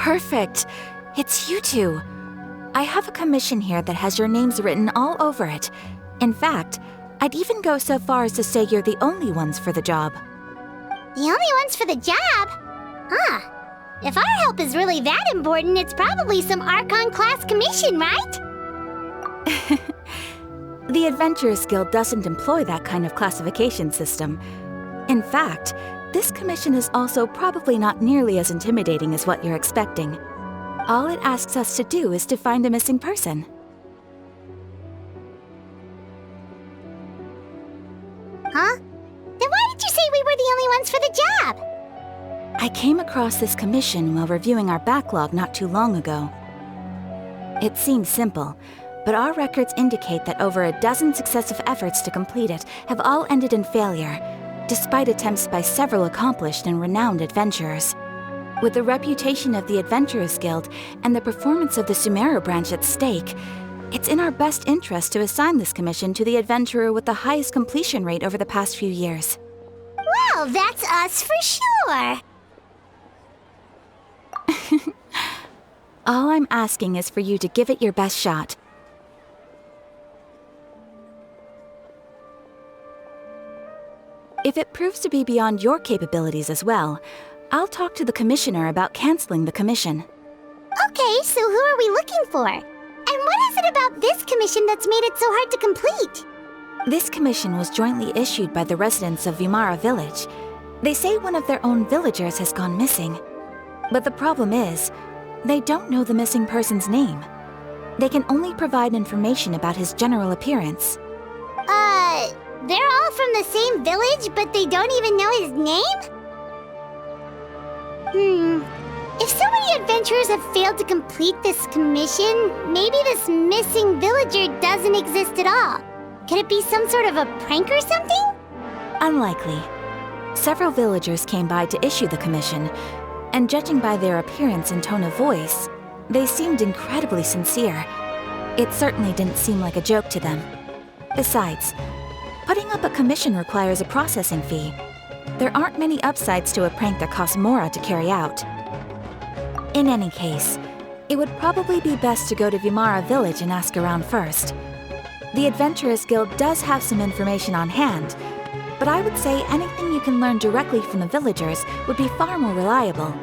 Perfect. It's you two. I have a commission here that has your names written all over it. In fact, I'd even go so far as to say you're the only ones for the job. The only ones for the job? Huh. If our help is really that important, it's probably some Archon class commission, right? The Adventurers Guild doesn't employ that kind of classification system. In fact, this commission is also probably not nearly as intimidating as what you're expecting. All it asks us to do is to find a missing person. Huh? Then why did you say we were the only ones for the job? I came across this commission while reviewing our backlog not too long ago. It seems simple, but our records indicate that over a dozen successive efforts to complete it have all ended in failure, despite attempts by several accomplished and renowned adventurers. With the reputation of the Adventurers Guild and the performance of the Sumeru branch at stake, it's in our best interest to assign this commission to the adventurer with the highest completion rate over the past few years. Well, that's us for sure. All I'm asking is for you to give it your best shot. If it proves to be beyond your capabilities as well, I'll talk to the commissioner about canceling the commission. Okay, so who are we looking for? And what is it about this commission that's made it so hard to complete? This commission was jointly issued by the residents of Vimara Village. They say one of their own villagers has gone missing. But the problem is, they don't know the missing person's name. They can only provide information about his general appearance. They're all from the same village, but they don't even know his name? If so many adventurers have failed to complete this commission, maybe this missing villager doesn't exist at all. Could it be some sort of a prank or something? Unlikely. Several villagers came by to issue the commission, and judging by their appearance and tone of voice, they seemed incredibly sincere. It certainly didn't seem like a joke to them. Besides, putting up a commission requires a processing fee. There aren't many upsides to a prank that costs Mora to carry out. In any case, it would probably be best to go to Vimara Village and ask around first. The Adventurers Guild does have some information on hand, but I would say anything you can learn directly from the villagers would be far more reliable.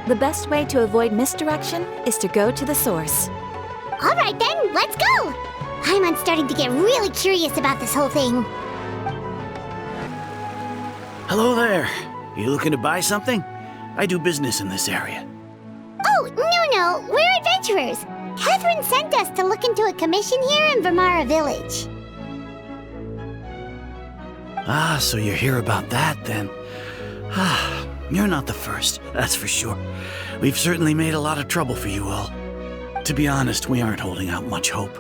The best way to avoid misdirection is to go to the source. All right then, let's go! I'm starting to get really curious about this whole thing. Hello there. You looking to buy something? I do business in this area. Oh, no, we're adventurers. Catherine sent us to look into a commission here in Vimara Village. Ah, so you're here about that then. Ah, you're not the first, that's for sure. We've certainly made a lot of trouble for you all. To be honest, we aren't holding out much hope.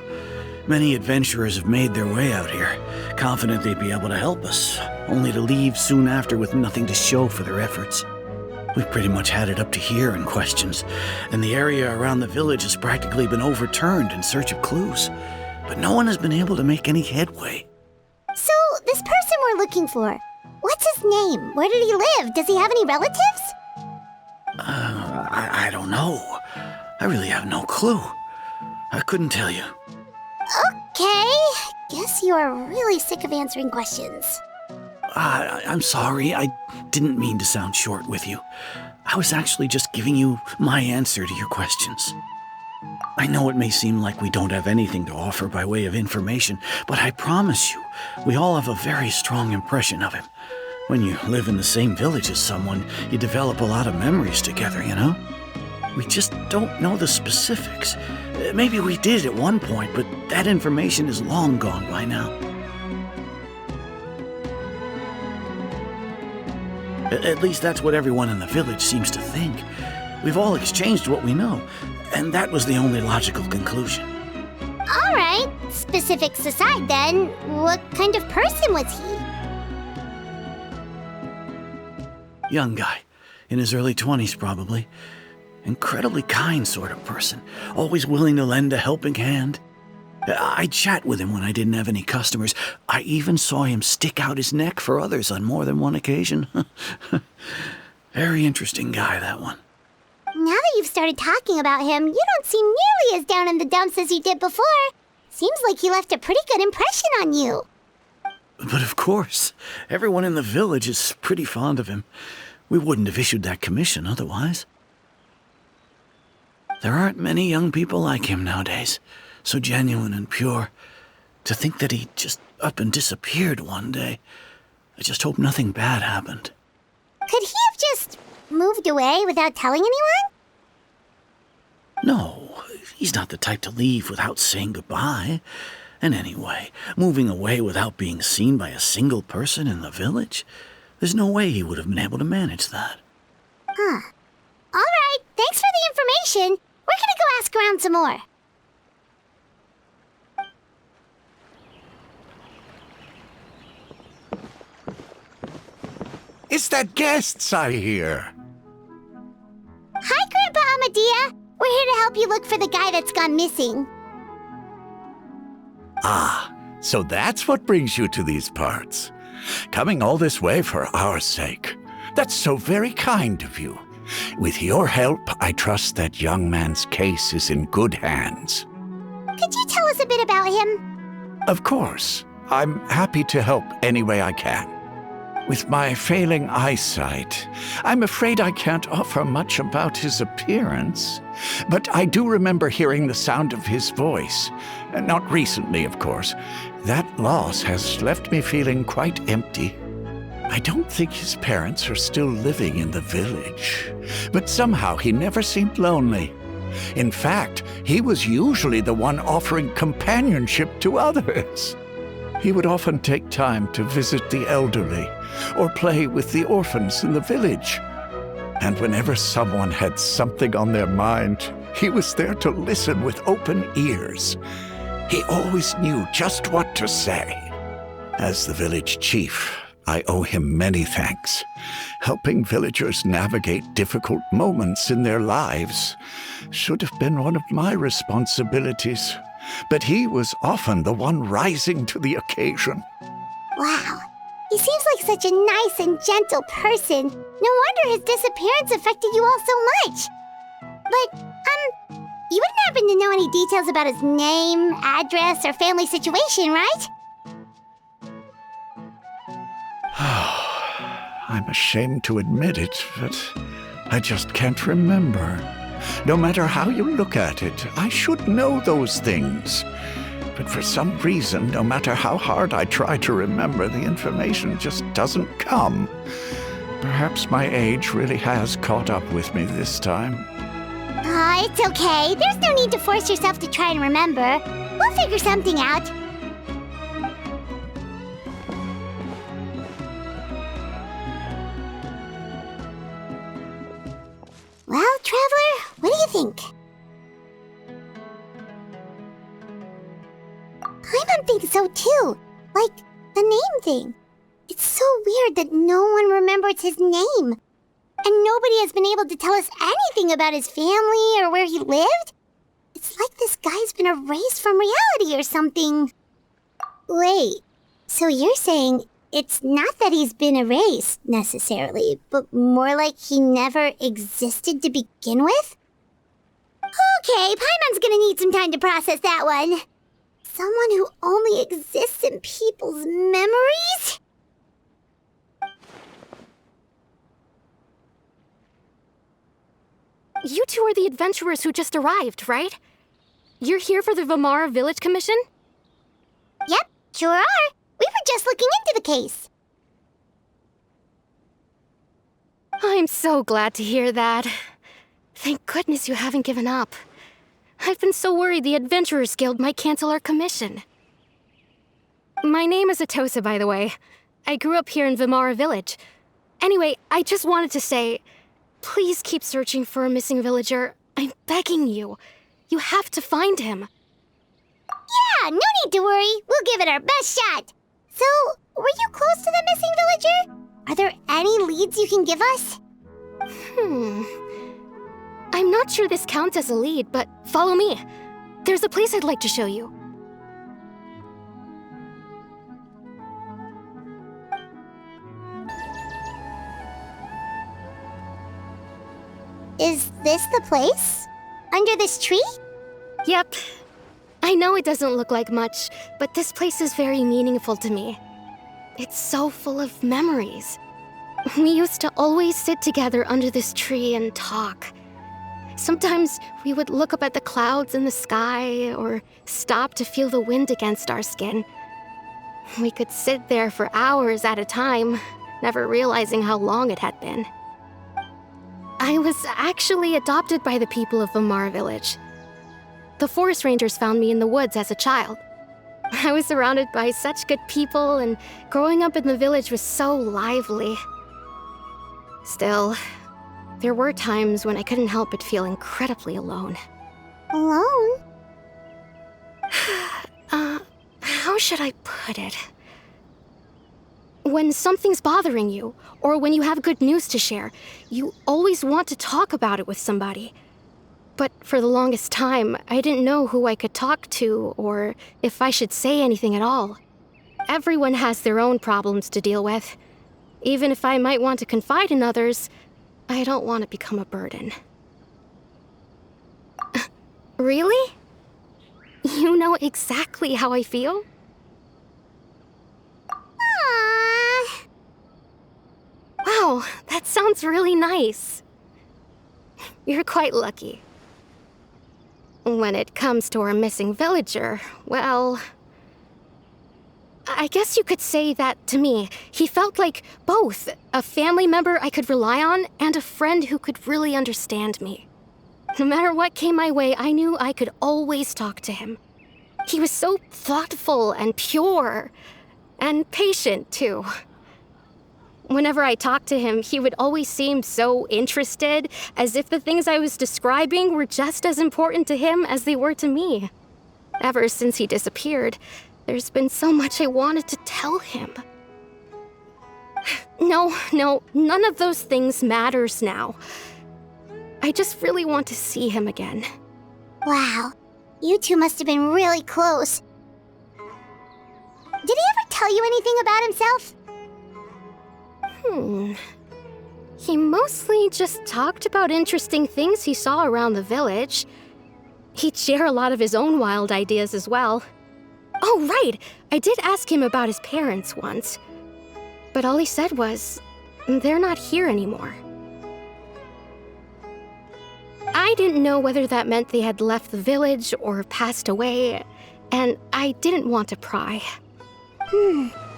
Many adventurers have made their way out here, confident they'd be able to help us, only to leave soon after with nothing to show for their efforts. We've pretty much had it up to here in questions, and the area around the village has practically been overturned in search of clues. But no one has been able to make any headway. So, this person we're looking for, what's his name? Where did he live? Does he have any relatives? I don't know. I really have no clue. I couldn't tell you. Okay, guess you're really sick of answering questions. I'm sorry, I didn't mean to sound short with you. I was actually just giving you my answer to your questions. I know it may seem like we don't have anything to offer by way of information, but I promise you, we all have a very strong impression of him. When you live in the same village as someone, you develop a lot of memories together, you know? We just don't know the specifics. Maybe we did at one point, but that information is long gone by now. At least that's what everyone in the village seems to think. We've all exchanged what we know, and that was the only logical conclusion. All right, specifics aside then, what kind of person was he? Young guy, in his early 20s probably. Incredibly kind sort of person, always willing to lend a helping hand. I'd chat with him when I didn't have any customers. I even saw him stick out his neck for others on more than one occasion. Very interesting guy, that one. Now that you've started talking about him, you don't seem nearly as down in the dumps as you did before. Seems like he left a pretty good impression on you. But of course, everyone in the village is pretty fond of him. We wouldn't have issued that commission otherwise. There aren't many young people like him nowadays, so genuine and pure. To think that he just up and disappeared one day. I just hope nothing bad happened. Could he have just moved away without telling anyone? No, he's not the type to leave without saying goodbye. And anyway, moving away without being seen by a single person in the village? There's no way he would have been able to manage that. Huh. All right, thanks for the information. We're gonna go ask around some more. It's that guests I hear. Hi, Grandpa Amadea. We're here to help you look for the guy that's gone missing. Ah, so that's what brings you to these parts. Coming all this way for our sake. That's so very kind of you. With your help, I trust that young man's case is in good hands. Could you tell us a bit about him? Of course. I'm happy to help any way I can. With my failing eyesight, I'm afraid I can't offer much about his appearance. But I do remember hearing the sound of his voice. Not recently, of course. That loss has left me feeling quite empty. I don't think his parents are still living in the village. But somehow he never seemed lonely. In fact, he was usually the one offering companionship to others. He would often take time to visit the elderly or play with the orphans in the village. And whenever someone had something on their mind, he was there to listen with open ears. He always knew just what to say. As the village chief, I owe him many thanks. Helping villagers navigate difficult moments in their lives should have been one of my responsibilities. But he was often the one rising to the occasion. Wow. He seems like such a nice and gentle person. No wonder his disappearance affected you all so much. But, you wouldn't happen to know any details about his name, address, or family situation, right? I'm ashamed to admit it, but I just can't remember. No matter how you look at it, I should know those things. But for some reason, no matter how hard I try to remember, the information just doesn't come. Perhaps my age really has caught up with me this time. It's okay. There's no need to force yourself to try and remember. We'll figure something out. Well, Traveler, what do you think? Paimon thinks so too. Like, the name thing. It's so weird that no one remembers his name. And nobody has been able to tell us anything about his family or where he lived. It's like this guy's been erased from reality or something. Wait, so you're saying it's not that he's been erased, necessarily, but more like he never existed to begin with? Okay, Paimon's gonna need some time to process that one. Someone who only exists in people's memories? You two are the adventurers who just arrived, right? You're here for the Vamara Village Commission? Yep, sure are. We were just looking into the case. I'm so glad to hear that. Thank goodness you haven't given up. I've been so worried the Adventurers Guild might cancel our commission. My name is Atosa, by the way. I grew up here in Vamara Village. Anyway, I just wanted to say, please keep searching for a missing villager. I'm begging you. You have to find him. Yeah, no need to worry. We'll give it our best shot. So, were you close to the missing villager? Are there any leads you can give us? I'm not sure this counts as a lead, but follow me. There's a place I'd like to show you. Is this the place? Under this tree? Yep. I know it doesn't look like much, but this place is very meaningful to me. It's so full of memories. We used to always sit together under this tree and talk. Sometimes we would look up at the clouds in the sky or stop to feel the wind against our skin. We could sit there for hours at a time, never realizing how long it had been. I was actually adopted by the people of Vamara village. The forest rangers found me in the woods as a child. I was surrounded by such good people, and growing up in the village was so lively. Still, there were times when I couldn't help but feel incredibly alone. Alone? How should I put it? When something's bothering you, or when you have good news to share, you always want to talk about it with somebody. But for the longest time, I didn't know who I could talk to, or if I should say anything at all. Everyone has their own problems to deal with. Even if I might want to confide in others, I don't want to become a burden. Really? You know exactly how I feel? Aww. Wow, that sounds really nice. You're quite lucky. When it comes to our missing villager, well, I guess you could say that to me. He felt like both a family member I could rely on and a friend who could really understand me. No matter what came my way, I knew I could always talk to him. He was so thoughtful and pure, and patient too. Whenever I talked to him, he would always seem so interested, as if the things I was describing were just as important to him as they were to me. Ever since he disappeared, there's been so much I wanted to tell him. No, none of those things matters now. I just really want to see him again. Wow, you two must have been really close. Did he ever tell you anything about himself? He mostly just talked about interesting things he saw around the village. He'd share a lot of his own wild ideas as well. Oh, right! I did ask him about his parents once. But all he said was, they're not here anymore. I didn't know whether that meant they had left the village or passed away, and I didn't want to pry.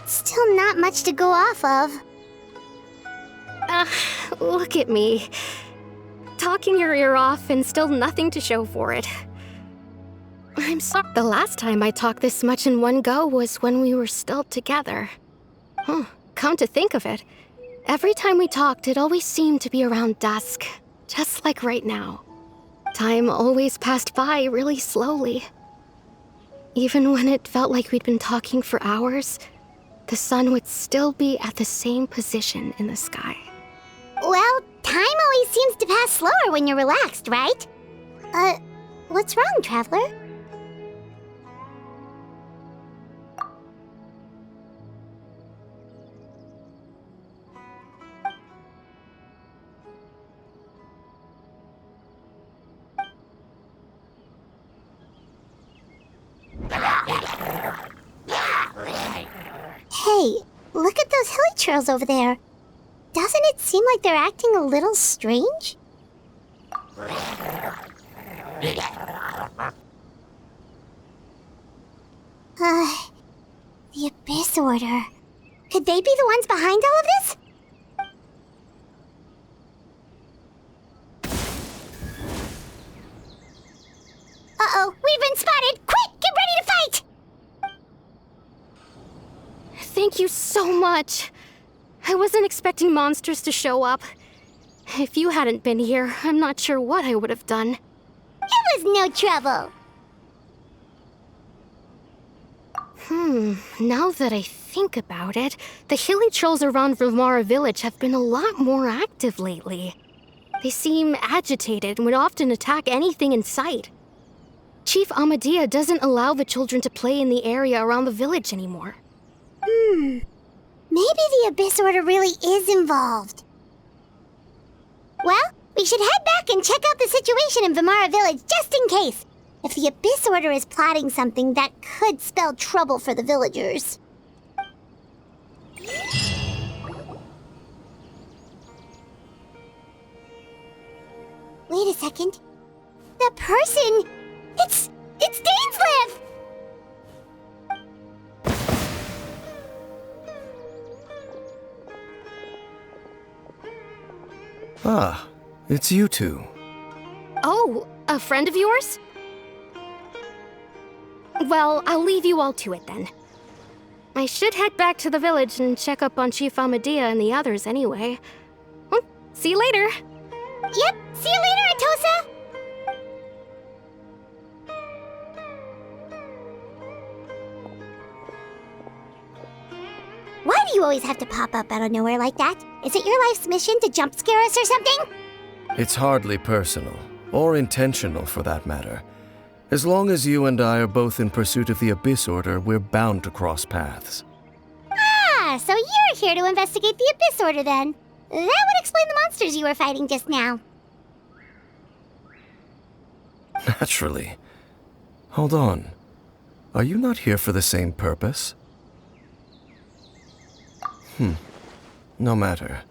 Still not much to go off of. Look at me. Talking your ear off and still nothing to show for it. I'm sorry. The last time I talked this much in one go was when we were still together. Come to think of it, every time we talked, it always seemed to be around dusk, just like right now. Time always passed by really slowly. Even when it felt like we'd been talking for hours, the sun would still be at the same position in the sky. Well, time always seems to pass slower when you're relaxed, right? What's wrong, Traveler? Hey, look at those hilly trails over there. Doesn't it seem like they're acting a little strange? The Abyss Order. Could they be the ones behind all of this? Uh-oh, we've been spotted! Quick, get ready to fight! Thank you so much. I wasn't expecting monsters to show up. If you hadn't been here, I'm not sure what I would have done. It was no trouble. Now that I think about it, the hilly trolls around Vamara village have been a lot more active lately. They seem agitated and would often attack anything in sight. Chief Amadea doesn't allow the children to play in the area around the village anymore. Maybe the Abyss Order really is involved. Well, We should head back and check out the situation in Vimara Village just in case. If the Abyss Order is plotting something that could spell trouble for the villagers. Wait a second. That person... It's Dainslev! Ah, it's you two. Oh, a friend of yours? Well, I'll leave you all to it then. I should head back to the village and check up on Chief Amadea and the others anyway. Well, see you later. Yep, see you later, Atosa! Why do you always have to pop up out of nowhere like that? Is it your life's mission to jump scare us or something? It's hardly personal, or intentional for that matter. As long as you and I are both in pursuit of the Abyss Order, we're bound to cross paths. Ah, so you're here to investigate the Abyss Order then. That would explain the monsters you were fighting just now. Naturally. Hold on. Are you not here for the same purpose? No matter.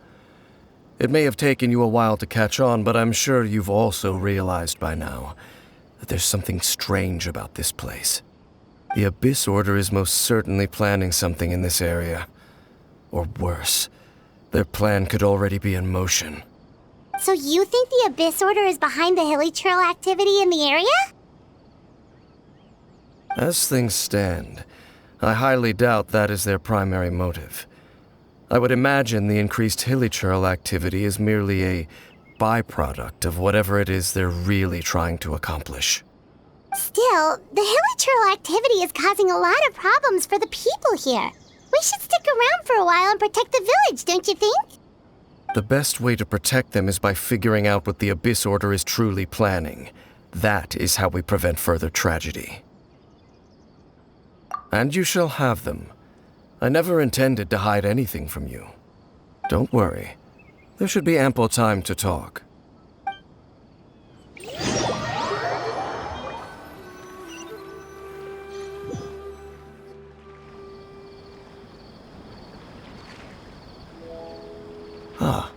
It may have taken you a while to catch on, but I'm sure you've also realized by now that there's something strange about this place. The Abyss Order is most certainly planning something in this area. Or worse, their plan could already be in motion. So you think the Abyss Order is behind the hilly trail activity in the area? As things stand, I highly doubt that is their primary motive. I would imagine the increased hilly trail activity is merely a byproduct of whatever it is they're really trying to accomplish. Still, the hilly trail activity is causing a lot of problems for the people here. We should stick around for a while and protect the village, don't you think? The best way to protect them is by figuring out what the Abyss Order is truly planning. That is how we prevent further tragedy. And you shall have them. I never intended to hide anything from you. Don't worry. There should be ample time to talk. Ah,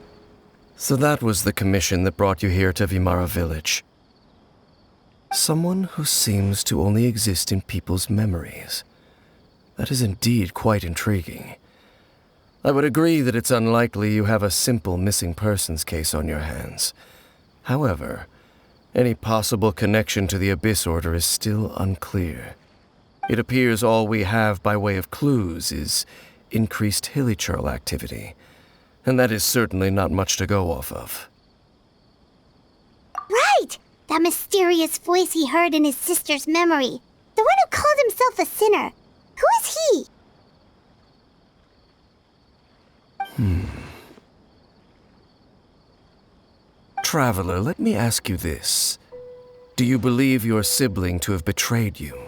so that was the commission that brought you here to Vimara Village. Someone who seems to only exist in people's memories. That is indeed quite intriguing. I would agree that it's unlikely you have a simple missing persons case on your hands. However, any possible connection to the Abyss Order is still unclear. It appears all we have by way of clues is increased hilly trail activity, and that is certainly not much to go off of. Right! That mysterious voice he heard in his sister's memory. The one who called himself a sinner. Who is he? Traveler, let me ask you this. Do you believe your sibling to have betrayed you?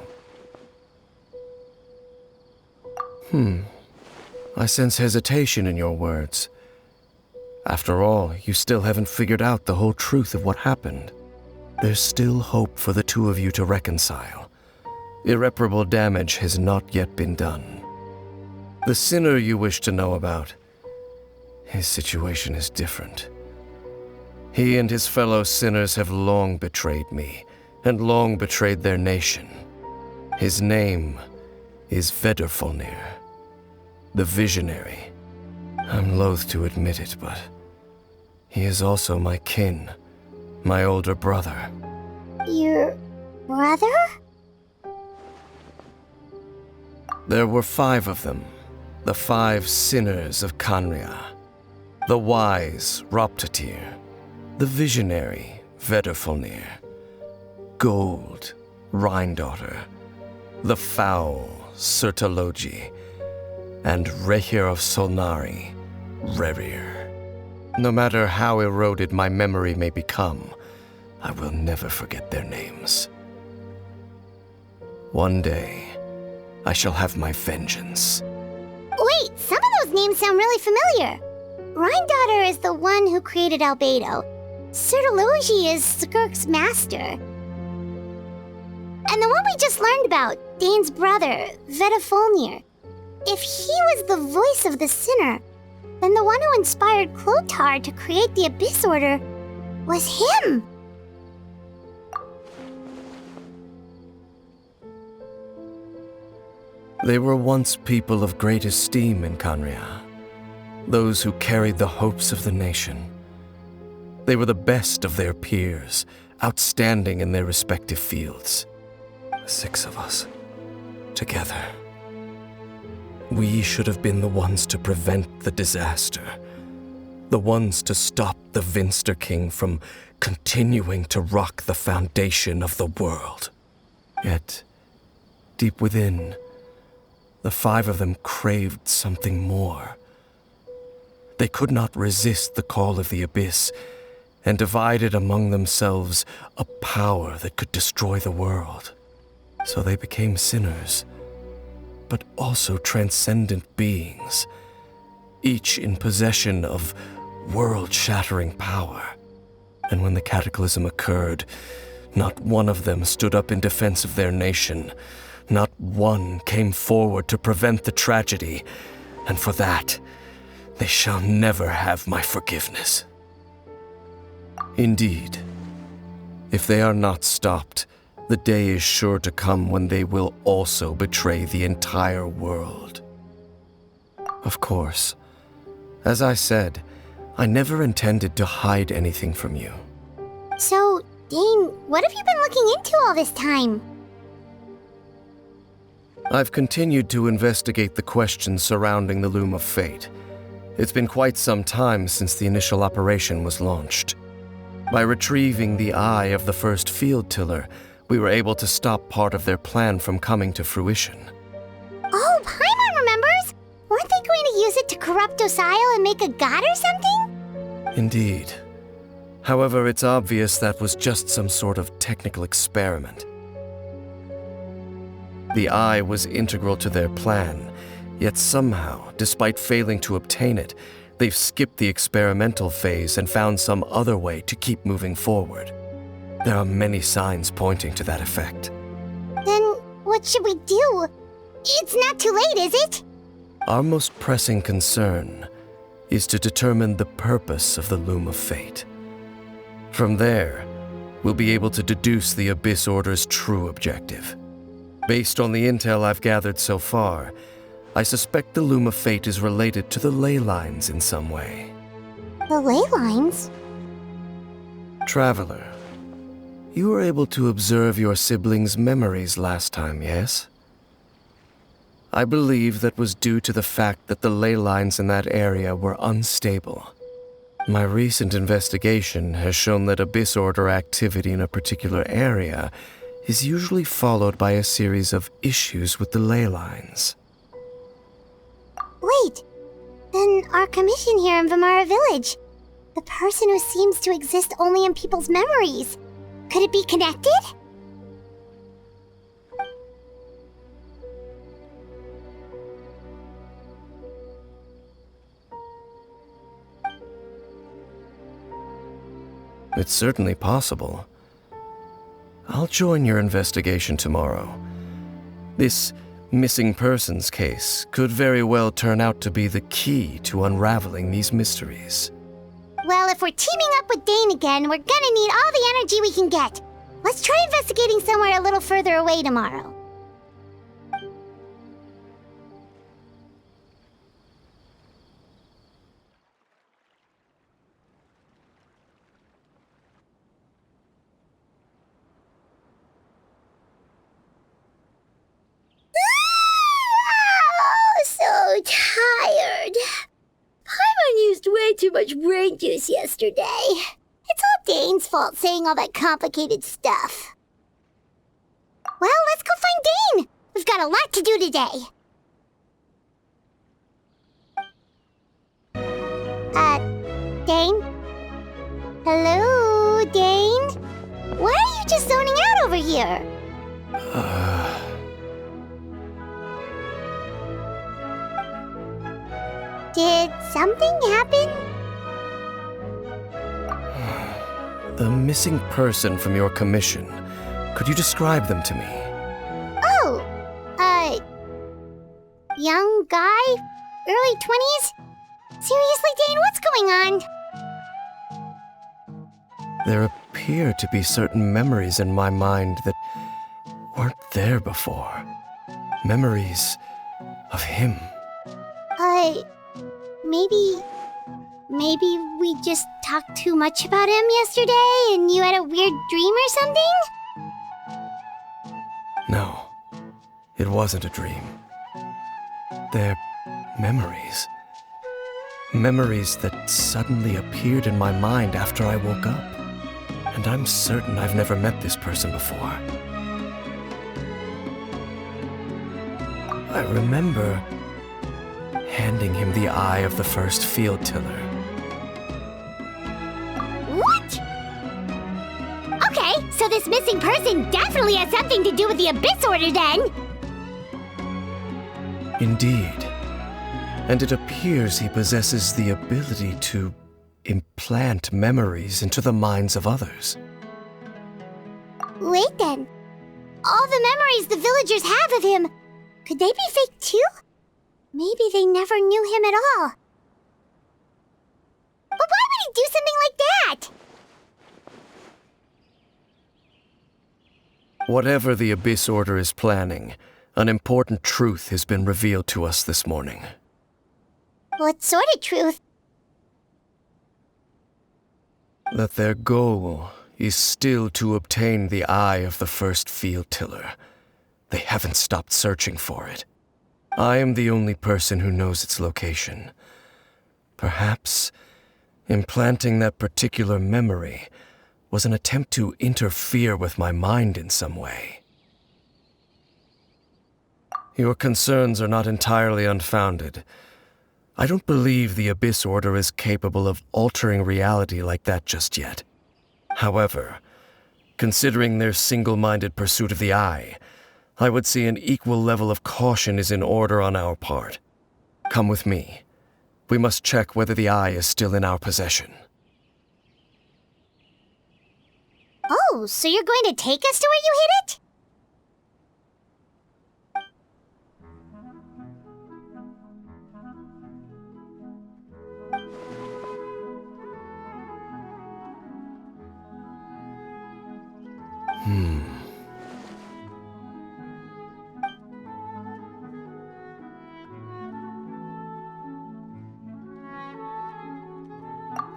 I sense hesitation in your words. After all, you still haven't figured out the whole truth of what happened. There's still hope for the two of you to reconcile. Irreparable damage has not yet been done. The sinner you wish to know about, his situation is different. He and his fellow sinners have long betrayed me, and long betrayed their nation. His name is Vedrfolnir, the Visionary. I'm loath to admit it, but he is also my kin, my older brother. Your brother? There were 5 of them, the 5 sinners of Khaenri'ah. The wise, Roptatyr. The visionary, Vedrfolnir. Gold, Rhine-daughter. The foul, Sertologi. And Rehir of Solnari, Rerir. No matter how eroded my memory may become, I will never forget their names. One day, I shall have my vengeance. Wait, some of those names sound really familiar. Rhine-daughter is the one who created Albedo. Sertology is Skirk's master. And the one we just learned about, Dane's brother, Vetafolnir. If he was the voice of the sinner, then the one who inspired Clothar to create the Abyss Order was him. They were once people of great esteem in Khaenri'ah, those who carried the hopes of the nation. They were the best of their peers, outstanding in their respective fields. 6 of us, together. We should have been the ones to prevent the disaster, the ones to stop the Vinster King from continuing to rock the foundation of the world. Yet, deep within, the 5 of them craved something more. They could not resist the call of the Abyss, and divided among themselves a power that could destroy the world. So they became sinners, but also transcendent beings, each in possession of world-shattering power. And when the cataclysm occurred, not one of them stood up in defense of their nation. Not one came forward to prevent the tragedy, and for that, they shall never have my forgiveness. Indeed, if they are not stopped, the day is sure to come when they will also betray the entire world. Of course, as I said, I never intended to hide anything from you. So, Dane, what have you been looking into all this time? I've continued to investigate the questions surrounding the Loom of Fate. It's been quite some time since the initial operation was launched. By retrieving the eye of the first field tiller, we were able to stop part of their plan from coming to fruition. Oh, Paimon remembers! Weren't they going to use it to corrupt Osial and make a god or something? Indeed. However, it's obvious that was just some sort of technical experiment. The eye was integral to their plan, yet somehow, despite failing to obtain it, they've skipped the experimental phase and found some other way to keep moving forward. There are many signs pointing to that effect. Then what should we do? It's not too late, is it? Our most pressing concern is to determine the purpose of the Loom of Fate. From there, we'll be able to deduce the Abyss Order's true objective. Based on the intel I've gathered so far, I suspect the Loom of Fate is related to the ley lines in some way. The ley lines? Traveler, you were able to observe your siblings' memories last time, yes? I believe that was due to the fact that the ley lines in that area were unstable. My recent investigation has shown that Abyss Order activity in a particular area is usually followed by a series of issues with the ley lines. Wait, then our commission here in Vimara Village, the person who seems to exist only in people's memories, could it be connected? It's certainly possible. I'll join your investigation tomorrow. This missing persons case could very well turn out to be the key to unraveling these mysteries. Well, if we're teaming up with Dane again, we're gonna need all the energy we can get. Let's try investigating somewhere a little further away tomorrow. So tired. Paimon used way too much brain juice yesterday. It's all Dane's fault saying all that complicated stuff. Well, let's go find Dane. We've got a lot to do today. Dane? Hello, Dane? Why are you just zoning out over here? Did something happen? missing person from your commission. Could you describe them to me? Oh, young guy? Early 20s? Seriously, Dane, what's going on? There appear to be certain memories in my mind that weren't there before. Memories of him. Maybe we just talked too much about him yesterday and you had a weird dream or something? No, it wasn't a dream. They're memories. Memories that suddenly appeared in my mind after I woke up. And I'm certain I've never met this person before. I remember handing him the eye of the first field tiller. What? Okay, so this missing person definitely has something to do with the Abyss Order then! Indeed. And it appears he possesses the ability to implant memories into the minds of others. Wait then. All the memories the villagers have of him, could they be fake too? Maybe they never knew him at all. But why would he do something like that? Whatever the Abyss Order is planning, an important truth has been revealed to us this morning. What sort of truth? That their goal is still to obtain the eye of the first field tiller. They haven't stopped searching for it. I am the only person who knows its location. Perhaps implanting that particular memory was an attempt to interfere with my mind in some way. Your concerns are not entirely unfounded. I don't believe the Abyss Order is capable of altering reality like that just yet. However, considering their single-minded pursuit of the eye, I would say an equal level of caution is in order on our part. Come with me. We must check whether the eye is still in our possession. Oh, so you're going to take us to where you hid it?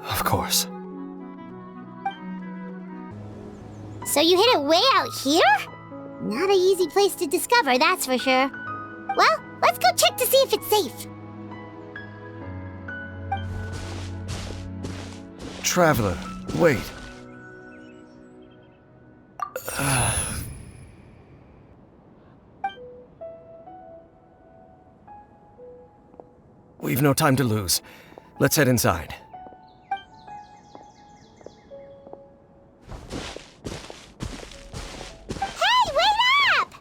Of course. So you hid it way out here? Not an easy place to discover, that's for sure. Well, let's go check to see if it's safe. Traveler, wait. We've no time to lose. Let's head inside. Hey, wait up!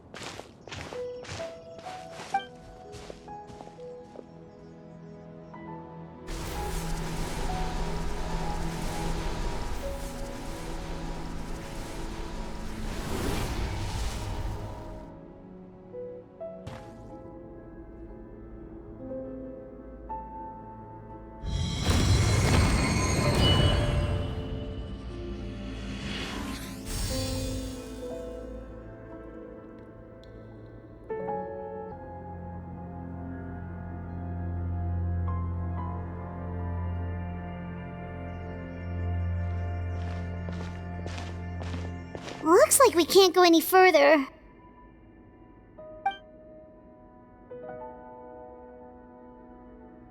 Looks like we can't go any further.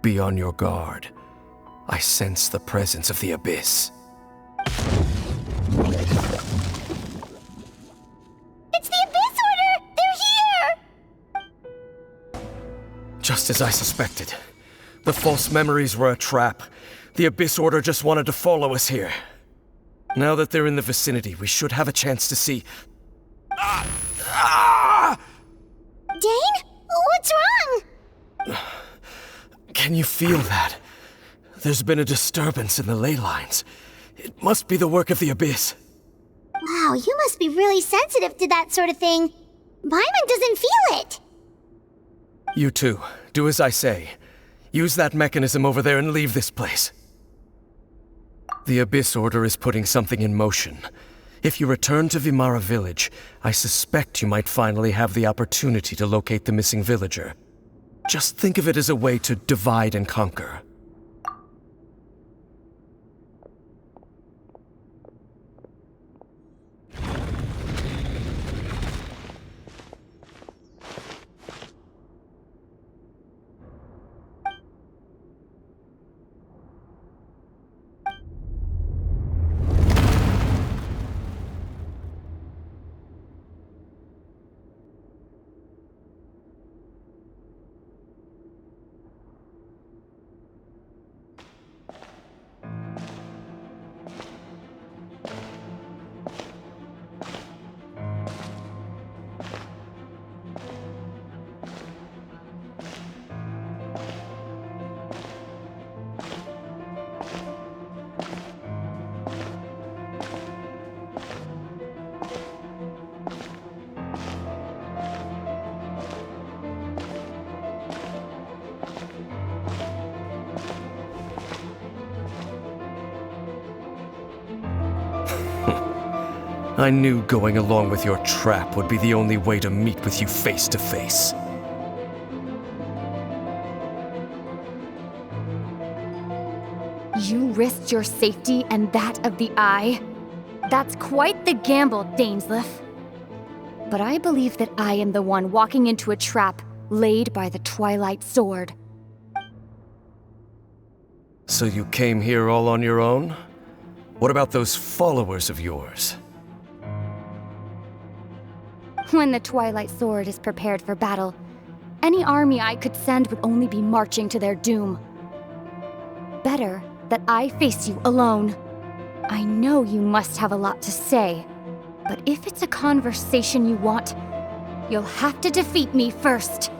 Be on your guard. I sense the presence of the Abyss. It's the Abyss Order! They're here! Just as I suspected. The false memories were a trap. The Abyss Order just wanted to follow us here. Now that they're in the vicinity, we should have a chance to see... Dane? What's wrong? Can you feel that? There's been a disturbance in the ley lines. It must be the work of the Abyss. Wow, you must be really sensitive to that sort of thing. Paimon doesn't feel it. You too. Do as I say. Use that mechanism over there and leave this place. The Abyss Order is putting something in motion. If you return to Vimara Village, I suspect you might finally have the opportunity to locate the missing villager. Just think of it as a way to divide and conquer. I knew going along with your trap would be the only way to meet with you face to face. You risked your safety and that of the Eye? That's quite the gamble, Dainsleif. But I believe that I am the one walking into a trap laid by the Twilight Sword. So you came here all on your own? What about those followers of yours? When the Twilight Sword is prepared for battle, any army I could send would only be marching to their doom. Better that I face you alone. I know you must have a lot to say, but if it's a conversation you want, you'll have to defeat me first.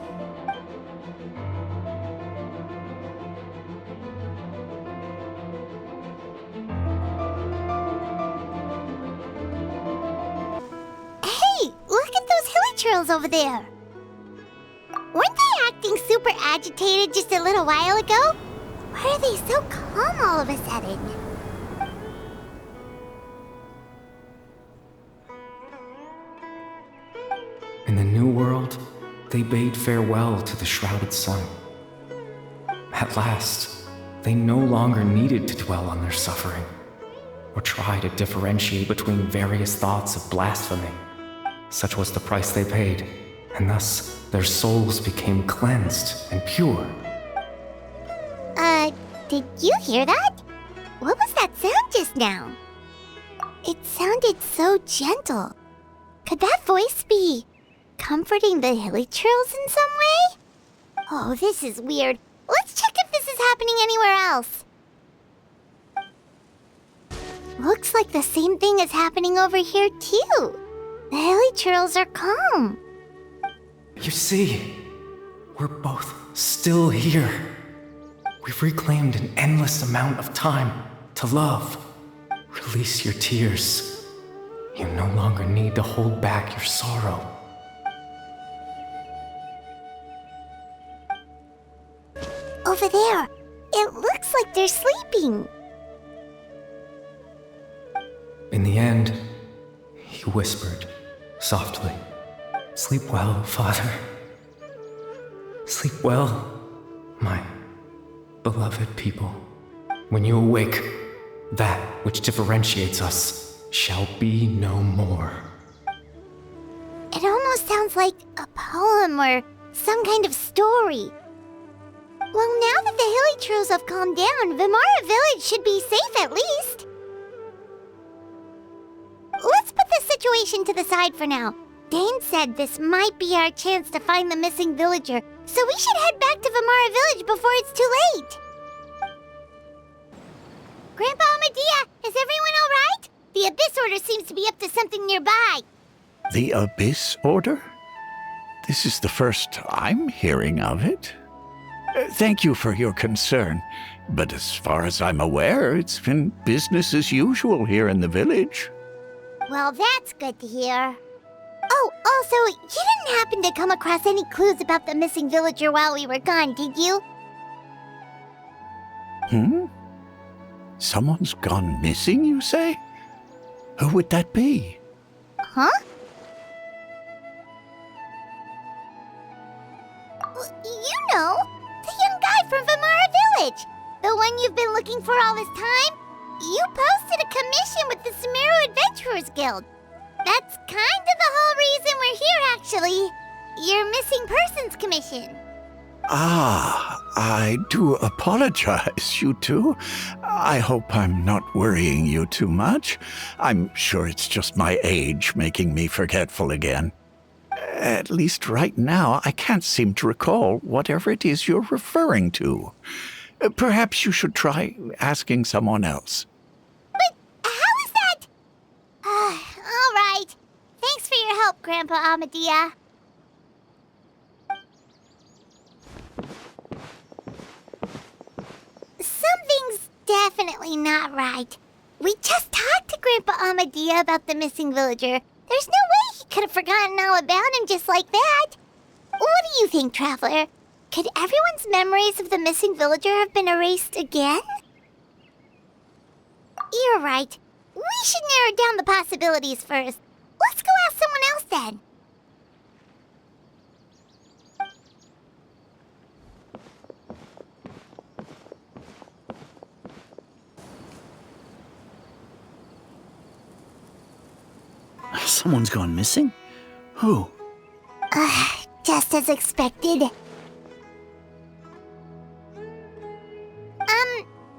Trails over there. Weren't they acting super agitated just a little while ago? Why are they so calm all of a sudden? In the New World, they bade farewell to the shrouded sun. At last, they no longer needed to dwell on their suffering, or try to differentiate between various thoughts of blasphemy. Such was the price they paid, and thus their souls became cleansed and pure. Did you hear that? What was that sound just now? It sounded so gentle. Could that voice be comforting the Hilichurls in some way? Oh, this is weird. Let's check if this is happening anywhere else. Looks like the same thing is happening over here too. The Hilichurls are calm. You see, we're both still here. We've reclaimed an endless amount of time to love. Release your tears. You no longer need to hold back your sorrow. Over there, it looks like they're sleeping. In the end, he whispered softly, "Sleep well, Father. Sleep well, my beloved people. When you awake, that which differentiates us shall be no more." It almost sounds like a poem or some kind of story. Well, now that the Hilichurls have calmed down, Vimara Village should be safe at least. Let's put this situation to the side for now. Dane said this might be our chance to find the missing villager, so we should head back to Vimara Village before it's too late. Grandpa Medea, is everyone all right? The Abyss Order seems to be up to something nearby. The Abyss Order? This is the first I'm hearing of it. Thank you for your concern, but as far as I'm aware, it's been business as usual here in the village. Well, that's good to hear. Oh, also, you didn't happen to come across any clues about the missing villager while we were gone, did you? Someone's gone missing, you say? Who would that be? Huh? You know, the young guy from Vamara Village. The one you've been looking for all this time. You posted a commission with the Sumeru Adventurers Guild. That's kind of the whole reason we're here, actually. Your missing persons commission. Ah, I do apologize, you two. I hope I'm not worrying you too much. I'm sure it's just my age making me forgetful again. At least right now, I can't seem to recall whatever it is you're referring to. Perhaps you should try asking someone else. But how is that? All right. Thanks for your help, Grandpa Amadia. Something's definitely not right. We just talked to Grandpa Amadia about the missing villager. There's no way he could have forgotten all about him just like that. What do you think, Traveler? Could everyone's memories of the missing villager have been erased again? You're right. We should narrow down the possibilities first. Let's go ask someone else then. Someone's gone missing? Who? Just as expected.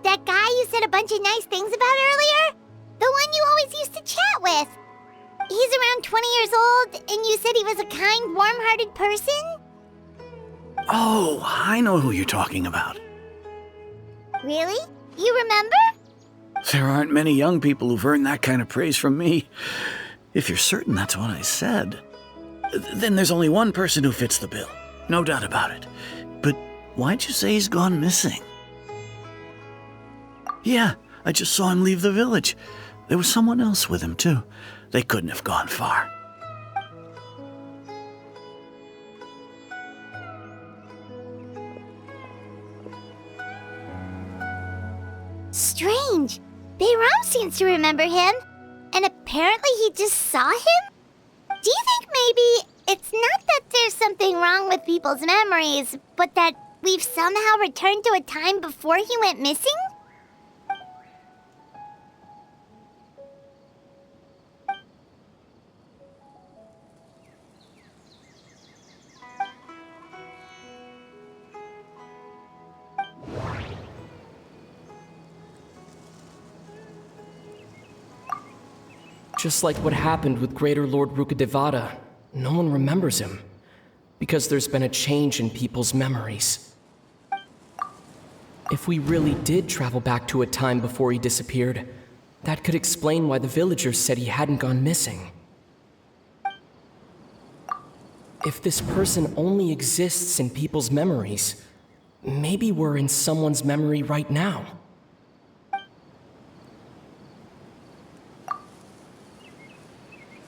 That guy you said a bunch of nice things about earlier? The one you always used to chat with. He's around 20 years old, and you said he was a kind, warm-hearted person? Oh, I know who you're talking about. Really? You remember? There aren't many young people who've earned that kind of praise from me. If you're certain that's what I said, then there's only one person who fits the bill. No doubt about it. But why'd you say he's gone missing? Yeah, I just saw him leave the village. There was someone else with him, too. They couldn't have gone far. Strange. Bayram seems to remember him. And apparently he just saw him? Do you think maybe it's not that there's something wrong with people's memories, but that we've somehow returned to a time before he went missing? Just like what happened with Greater Lord Rukadevada, no one remembers him, because there's been a change in people's memories. If we really did travel back to a time before he disappeared, that could explain why the villagers said he hadn't gone missing. If this person only exists in people's memories, maybe we're in someone's memory right now.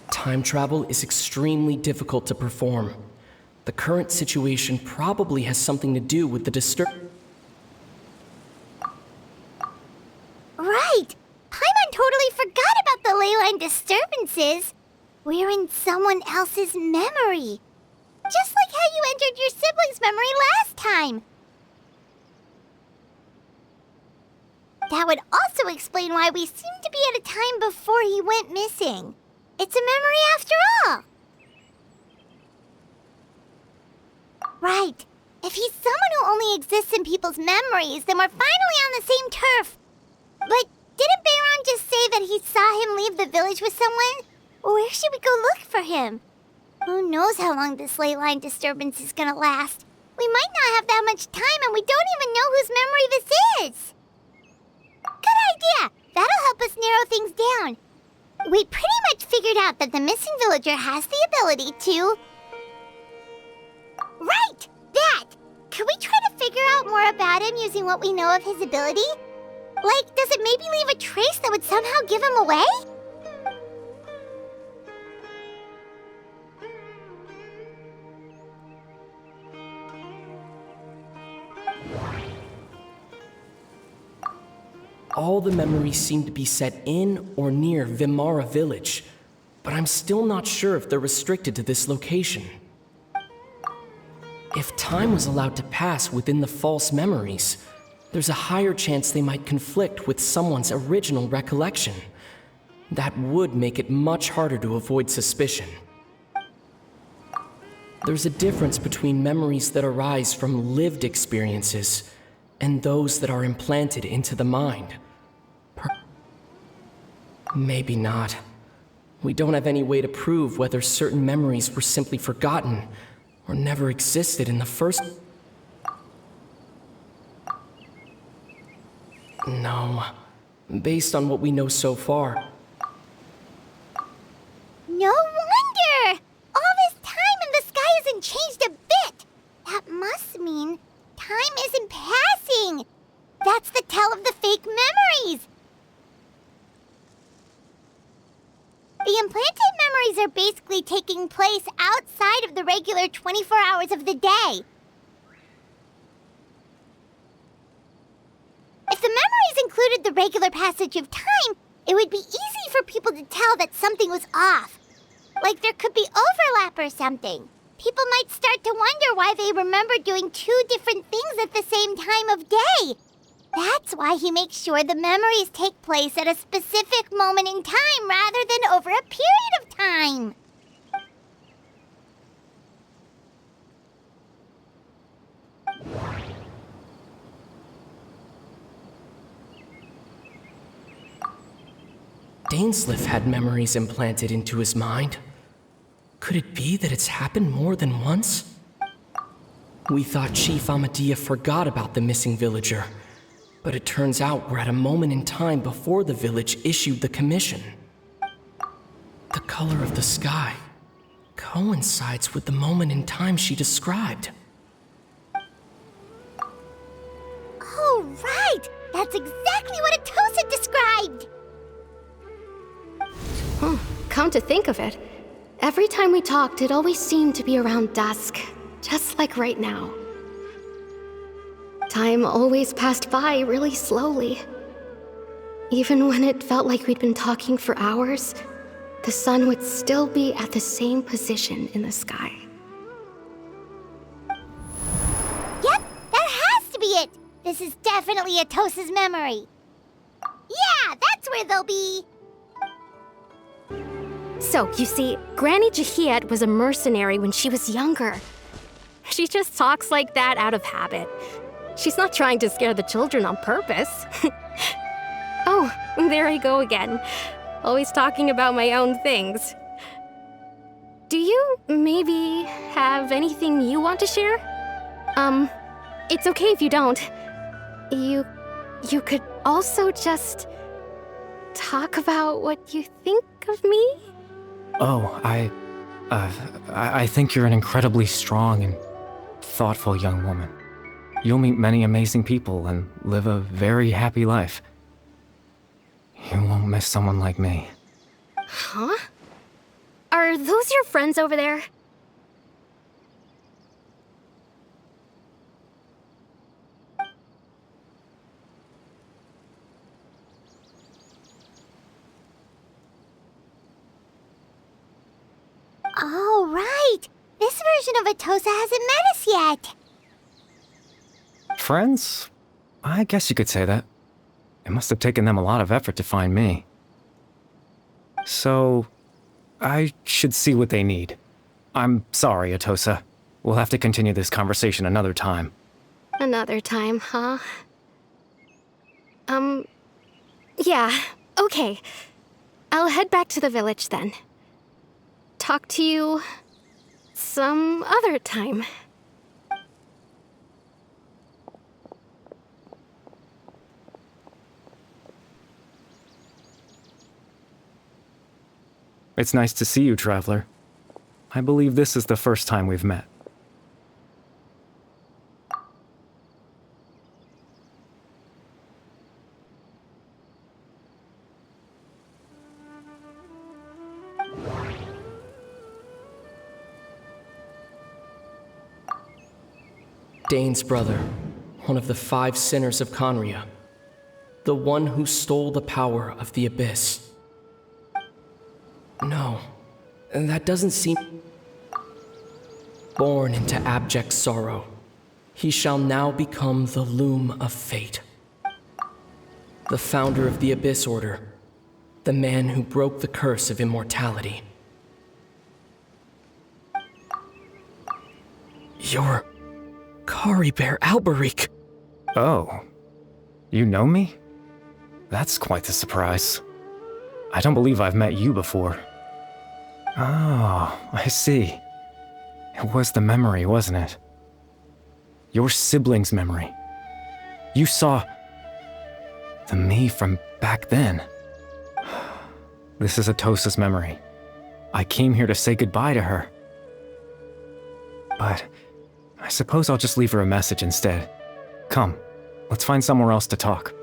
Time travel is extremely difficult to perform. The current situation probably has something to do with the Right! Paimon totally forgot about the ley line disturbances. We're in someone else's memory. Just like how you entered your sibling's memory last time. That would also explain why we seem to be at a time before he went missing. It's a memory after all. Right. If he's someone who only exists in people's memories, then we're finally on the same turf. But didn't Bayron just say that he saw him leave the village with someone? Where should we go look for him? Who knows how long this ley line disturbance is gonna last? We might not have that much time, and we don't even know whose memory this is. Good idea. That'll help us narrow things down. We pretty much figured out that the missing villager has the ability to... Right! That! Could we try to figure out more about him using what we know of his ability? Like, does it maybe leave a trace that would somehow give him away? all the memories seem to be set in or near Vimara village, but I'm still not sure if they're restricted to this location. If time was allowed to pass within the false memories, there's a higher chance they might conflict with someone's original recollection. That would make it much harder to avoid suspicion. There's a difference between memories that arise from lived experiences and those that are implanted into the mind. Maybe not. We don't have any way to prove whether certain memories were simply forgotten or never existed in the first... No. Based on what we know so far. No wonder! All this time and the sky hasn't changed a bit! That must mean time isn't passing! That's the tell of the fake memories! The implanted memories are basically taking place outside of the regular 24 hours of the day. If the memories included the regular passage of time, it would be easy for people to tell that something was off. Like there could be overlap or something. People might start to wonder why they remember doing two different things at the same time of day. That's why he makes sure the memories take place at a specific moment in time rather than over a period of time. Dainsleif had memories implanted into his mind. Could it be that it's happened more than once? We thought Chief Amadea forgot about the missing villager, but it turns out we're at a moment in time before the village issued the commission. The color of the sky coincides with the moment in time she described. Oh, right! That's exactly what Atosa described! Come to think of it, every time we talked, it always seemed to be around dusk, just like right now. Time always passed by really slowly. Even when it felt like we'd been talking for hours, the sun would still be at the same position in the sky. Yep, that has to be it! This is definitely Atosa's memory. Yeah, that's where they'll be! So, you see, Granny Jahiet was a mercenary when she was younger. She just talks like that out of habit. She's not trying to scare the children on purpose. Oh, there I go again. Always talking about my own things. Do you maybe have anything you want to share? It's okay if you don't. You could also just talk about what you think of me? Oh, I think you're an incredibly strong and thoughtful young woman. You'll meet many amazing people and live a very happy life. You won't miss someone like me. Huh? Are those your friends over there? Oh, right! This version of Atosa hasn't met us yet! Friends? I guess you could say that. It must have taken them a lot of effort to find me. So, I should see what they need. I'm sorry, Atosa. We'll have to continue this conversation another time. Another time, huh? Yeah, okay. I'll head back to the village then. Talk to you some other time. It's nice to see you, Traveler. I believe this is the first time we've met. Dane's brother, one of the 5 sinners of Conria. The one who stole the power of the Abyss. No, that doesn't seem... Born into abject sorrow, he shall now become the Loom of Fate. The founder of the Abyss Order, the man who broke the curse of immortality. You're Kari Bear Alberic. Oh, you know me? That's quite the surprise. I don't believe I've met you before. Oh, I see. It was the memory, wasn't it? Your sibling's memory. You saw the me from back then. This is Atosa's memory. I came here to say goodbye to her. But I suppose I'll just leave her a message instead. Come, let's find somewhere else to talk.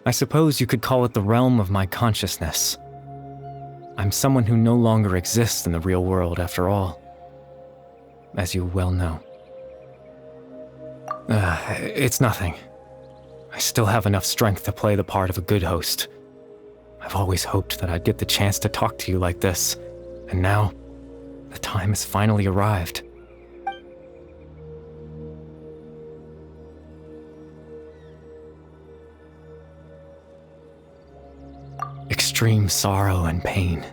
I suppose you could call it the realm of my consciousness. I'm someone who no longer exists in the real world, after all, as you well know. It's nothing. I still have enough strength to play the part of a good host. I've always hoped that I'd get the chance to talk to you like this, and now, the time has finally arrived. Extreme sorrow and pain,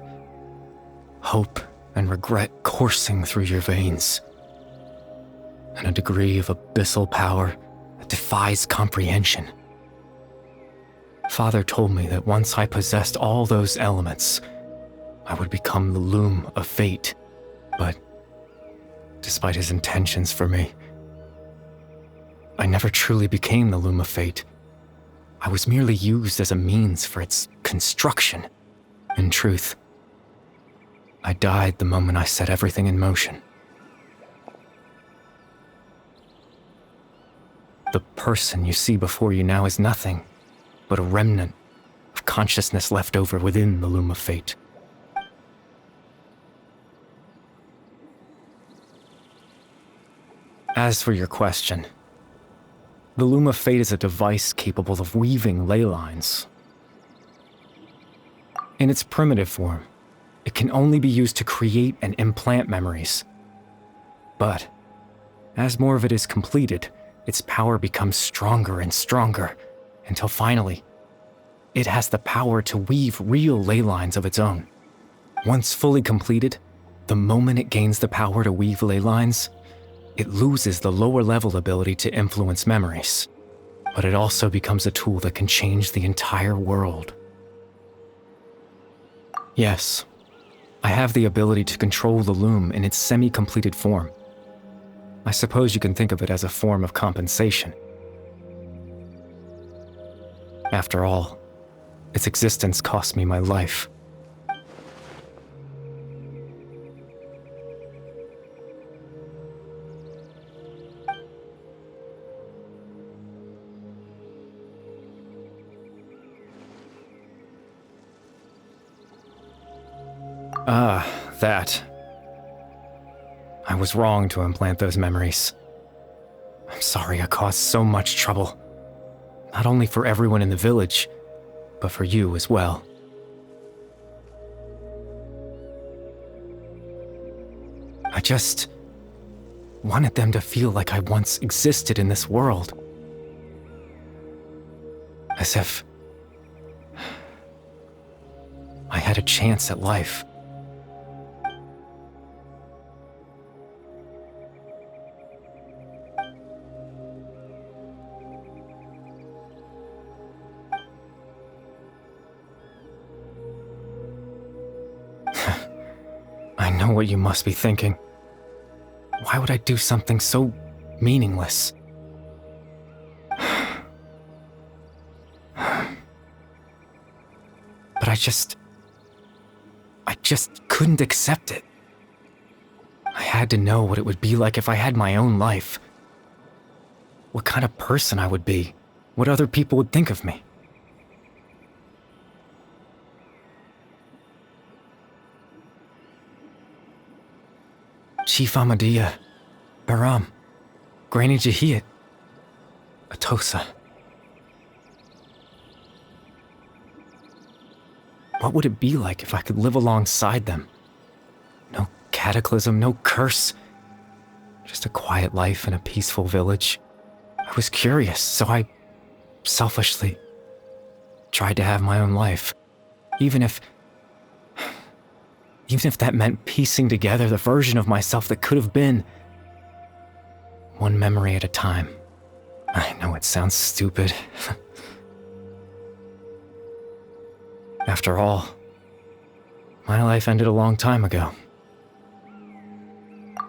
hope and regret coursing through your veins, and a degree of abyssal power that defies comprehension. Father told me that once I possessed all those elements, I would become the Loom of Fate, but despite his intentions for me, I never truly became the Loom of Fate. I was merely used as a means for its construction. In truth, I died the moment I set everything in motion. The person you see before you now is nothing but a remnant of consciousness left over within the Loom of Fate. As for your question, the Loom of Fate is a device capable of weaving ley lines. In its primitive form, it can only be used to create and implant memories. But, as more of it is completed, its power becomes stronger and stronger, until finally, it has the power to weave real ley lines of its own. Once fully completed, the moment it gains the power to weave ley lines, it loses the lower-level ability to influence memories, but it also becomes a tool that can change the entire world. Yes, I have the ability to control the Loom in its semi-completed form. I suppose you can think of it as a form of compensation. After all, its existence cost me my life. That. I was wrong to implant those memories. I'm sorry I caused so much trouble. Not only for everyone in the village, but for you as well. I just wanted them to feel like I once existed in this world. As if I had a chance at life. I know what you must be thinking. Why would I do something so meaningless? But I just couldn't accept it. I had to know what it would be like if I had my own life. What kind of person I would be. What other people would think of me. Chief Ahmadiyya, Baram, Granny Jahiyat, Atosa. What would it be like if I could live alongside them? No cataclysm, no curse. Just a quiet life in a peaceful village. I was curious, so I selfishly tried to have my own life. Even if that meant piecing together the version of myself that could have been. One memory at a time. I know it sounds stupid. After all, my life ended a long time ago.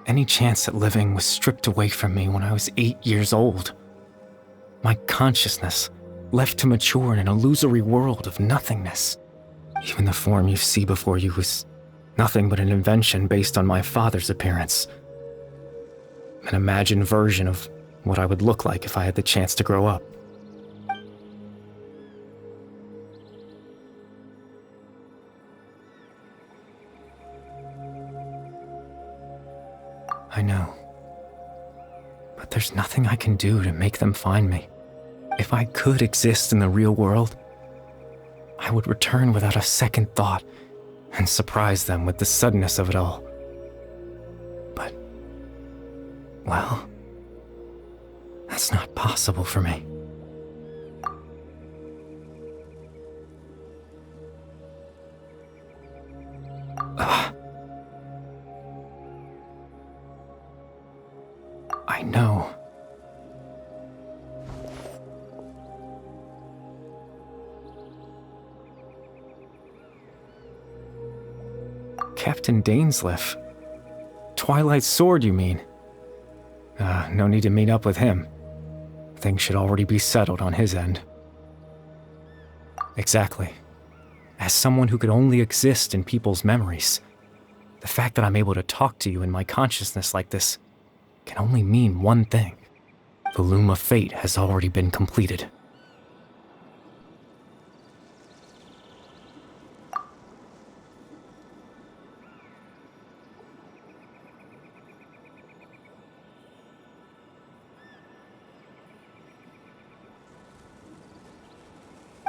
Any chance at living was stripped away from me when I was 8 years old. My consciousness left to mature in an illusory world of nothingness. Even the form you see before you was nothing but an invention based on my father's appearance. An imagined version of what I would look like if I had the chance to grow up. I know. But there's nothing I can do to make them find me. If I could exist in the real world, I would return without a second thought and surprise them with the suddenness of it all. But, well, that's not possible for me. I know. Captain Dainsleif. Twilight Sword, you mean? No need to meet up with him. Things should already be settled on his end. Exactly. As someone who could only exist in people's memories, the fact that I'm able to talk to you in my consciousness like this can only mean one thing. The loom of fate has already been completed.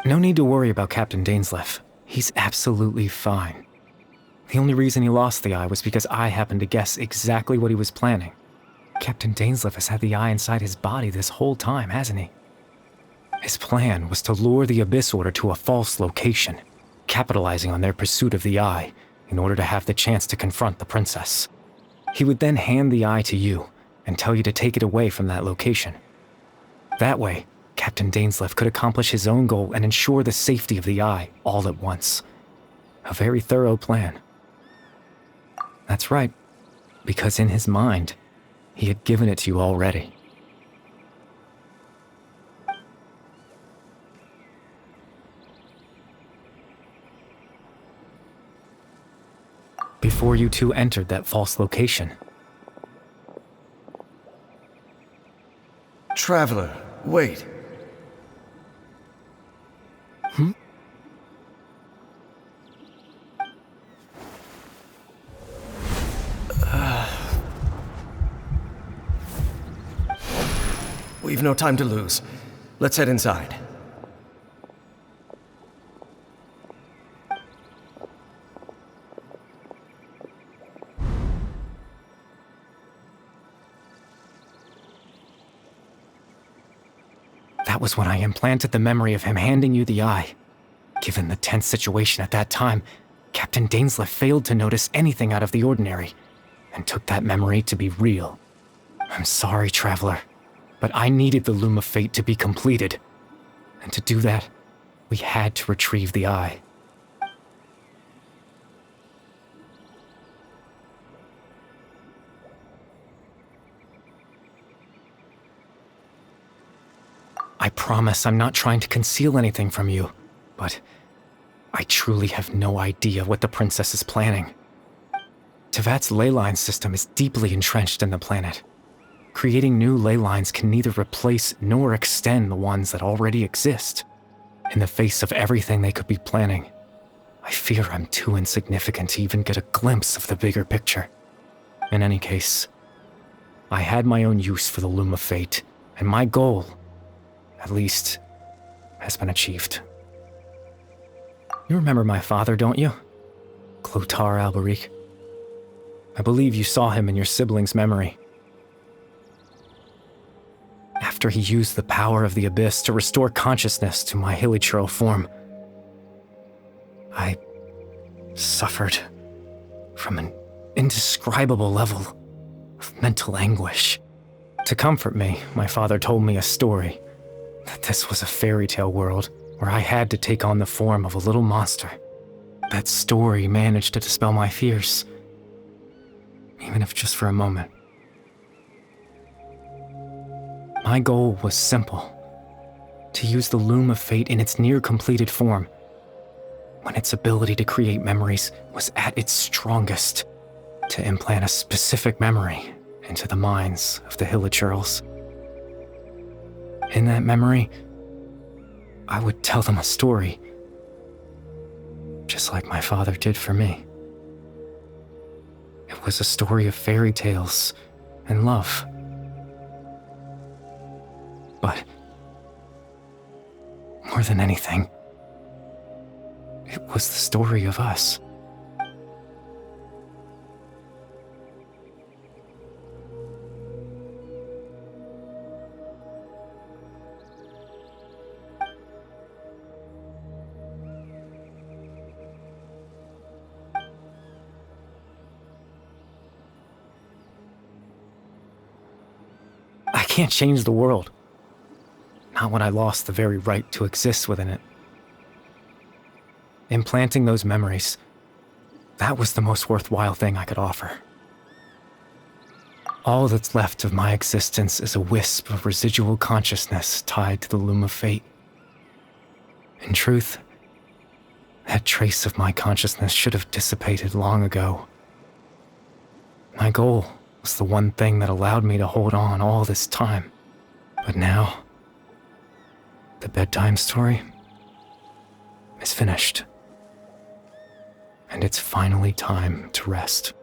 No need to worry about Captain Dainsleif. He's absolutely fine. The only reason he lost the eye was because I happened to guess exactly what he was planning. Captain Dainsleif has had the eye inside his body this whole time, hasn't he? His plan was to lure the Abyss Order to a false location, capitalizing on their pursuit of the eye in order to have the chance to confront the princess. He would then hand the eye to you and tell you to take it away from that location. That way, Captain Dainsleif could accomplish his own goal and ensure the safety of the eye all at once. A very thorough plan. That's right, because in his mind, he had given it to you already. Before you two entered that false location. Traveler, wait. We've no time to lose. Let's head inside. That was when I implanted the memory of him handing you the eye. Given the tense situation at that time, Captain Dainsleif failed to notice anything out of the ordinary, and took that memory to be real. I'm sorry, Traveler, but I needed the Loom of Fate to be completed. And to do that, we had to retrieve the eye. I promise I'm not trying to conceal anything from you, but I truly have no idea what the princess is planning. Tevat's ley line system is deeply entrenched in the planet. Creating new ley lines can neither replace nor extend the ones that already exist. In the face of everything they could be planning, I fear I'm too insignificant to even get a glimpse of the bigger picture. In any case, I had my own use for the Loom of Fate, and my goal, at least, has been achieved. You remember my father, don't you? Clotar Alberic. I believe you saw him in your sibling's memory. After he used the power of the Abyss to restore consciousness to my hilichurl form, I suffered from an indescribable level of mental anguish. To comfort me, my father told me a story, that this was a fairy tale world where I had to take on the form of a little monster. That story managed to dispel my fears, even if just for a moment. My goal was simple: to use the Loom of Fate in its near-completed form, when its ability to create memories was at its strongest, to implant a specific memory into the minds of the hilichurls. In that memory, I would tell them a story, just like my father did for me. It was a story of fairy tales and love. But more than anything, it was the story of us. I can't change the world. Not when I lost the very right to exist within it. Implanting those memories, that was the most worthwhile thing I could offer. All that's left of my existence is a wisp of residual consciousness tied to the Loom of Fate. In truth, that trace of my consciousness should have dissipated long ago. My goal was the one thing that allowed me to hold on all this time. But now, the bedtime story is finished. And it's finally time to rest.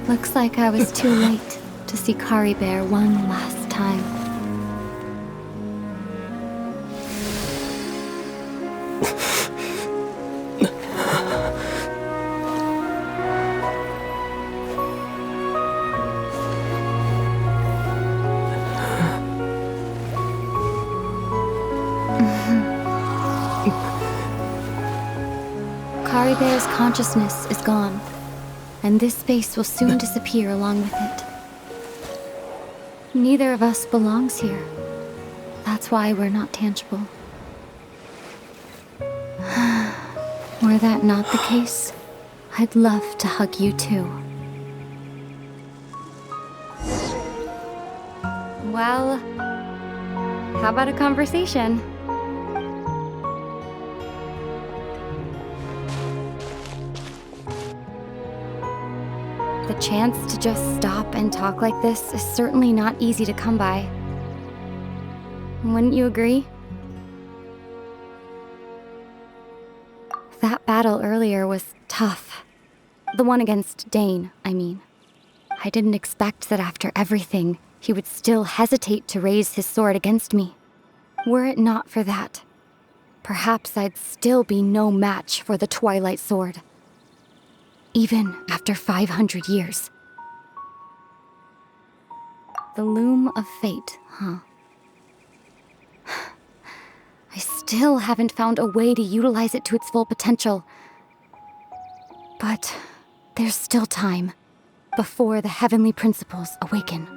Looks like I was too late to see Kari Bear one last time. Kari Bear's consciousness is gone, and this space will soon disappear along with it. Neither of us belongs here. That's why we're not tangible. Were that not the case, I'd love to hug you too. Well, how about a conversation? The chance to just stop and talk like this is certainly not easy to come by. Wouldn't you agree? That battle earlier was tough. The one against Dane, I mean. I didn't expect that after everything, he would still hesitate to raise his sword against me. Were it not for that, perhaps I'd still be no match for the Twilight Sword. Even after 500 years. The loom of fate, huh? I still haven't found a way to utilize it to its full potential. But there's still time before the heavenly principles awaken.